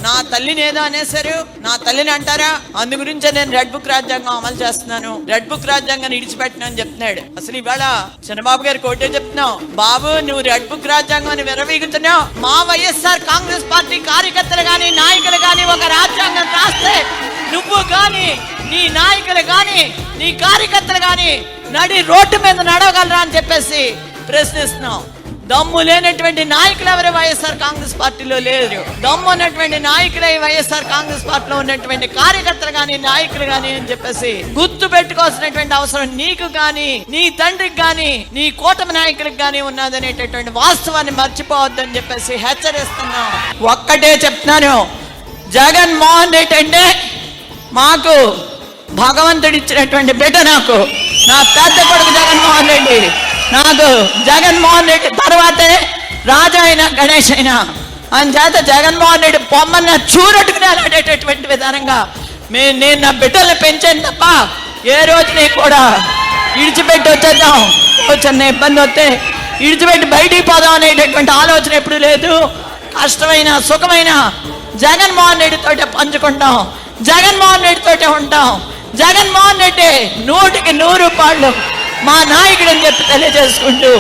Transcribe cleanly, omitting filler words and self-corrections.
నా తల్లిని ఏదో అనేసారు, నా తల్లిని అంటారా, అందు గురించే నేను రెడ్ బుక్ రాజ్యాంగం అమలు చేస్తున్నాను, రెడ్ బుక్ రాజ్యాంగాన్ని ఇడిచిపెట్టను అని చెప్తున్నాడు. అసలు ఇవాళ చంద్రబాబు గారికి ఒకటే చెప్తున్నావు, బాబు నువ్వు రెడ్ బుక్ రాజ్యాంగం అని విరవీగుతున్నావు. మా వైఎస్ఆర్ కాంగ్రెస్ పార్టీ కార్యకర్తలు గాని నాయకులు గాని ఒక రాజ్యాంగం రాస్తే నువ్వు గాని నీ నాయకులు గాని నీ కార్యకర్తలు గాని నడి రోడ్డు మీద నడవగలరా అని చెప్పేసి ప్రశ్నిస్తున్నావు. దమ్ము లేనటువంటి నాయకులు ఎవరు వైఎస్ఆర్ కాంగ్రెస్ పార్టీలో లేరు. దమ్ము ఉన్నటువంటి నాయకులే వైఎస్ఆర్ కాంగ్రెస్ పార్టీలో ఉన్నటువంటి కార్యకర్తలు గాని నాయకులు గాని అని చెప్పేసి గుర్తు పెట్టుకోవాల్సినటువంటి అవసరం నీకు గాని నీ తండ్రికి గాని నీ కూటమి నాయకులకు గాని ఉన్నదనేటటువంటి వాస్తవాన్ని మర్చిపోవద్దని చెప్పేసి హెచ్చరిస్తున్నాం. ఒక్కటే చెప్తున్నాను, జగన్మోహన్ రెడ్డి అంటే మాకు భగవంతుడు ఇచ్చినటువంటి బిడ్డ. నాకు నా పెద్ద కొడుకు జగన్మోహన్ రెడ్డి, నాకు జగన్మోహన్ రెడ్డి తర్వాతే రాజా అయినా గణేష్ అయినా. అందుచేత జగన్మోహన్ రెడ్డి బొమ్మన్న చూరట్టుకుని అలాడేటటువంటి విధానంగా నేను నా బిడ్డల్ని పెంచాను తప్ప ఏ రోజుని కూడా ఇడిచిపెట్టి వచ్చేద్దాం, చిన్న ఇబ్బంది వస్తే ఇడిచిపెట్టి బయటికి పోదాం అనేటటువంటి ఆలోచన ఎప్పుడు లేదు. కష్టమైన సుఖమైన జగన్మోహన్ రెడ్డితోటే పంచుకుంటాం, జగన్మోహన్ రెడ్డితోటే ఉంటాం. జగన్మోహన్ రెడ్డి 100కి 100 రూపాయలు మా నాయకుడు అని చెప్పి తెలియజేసుకుంటూ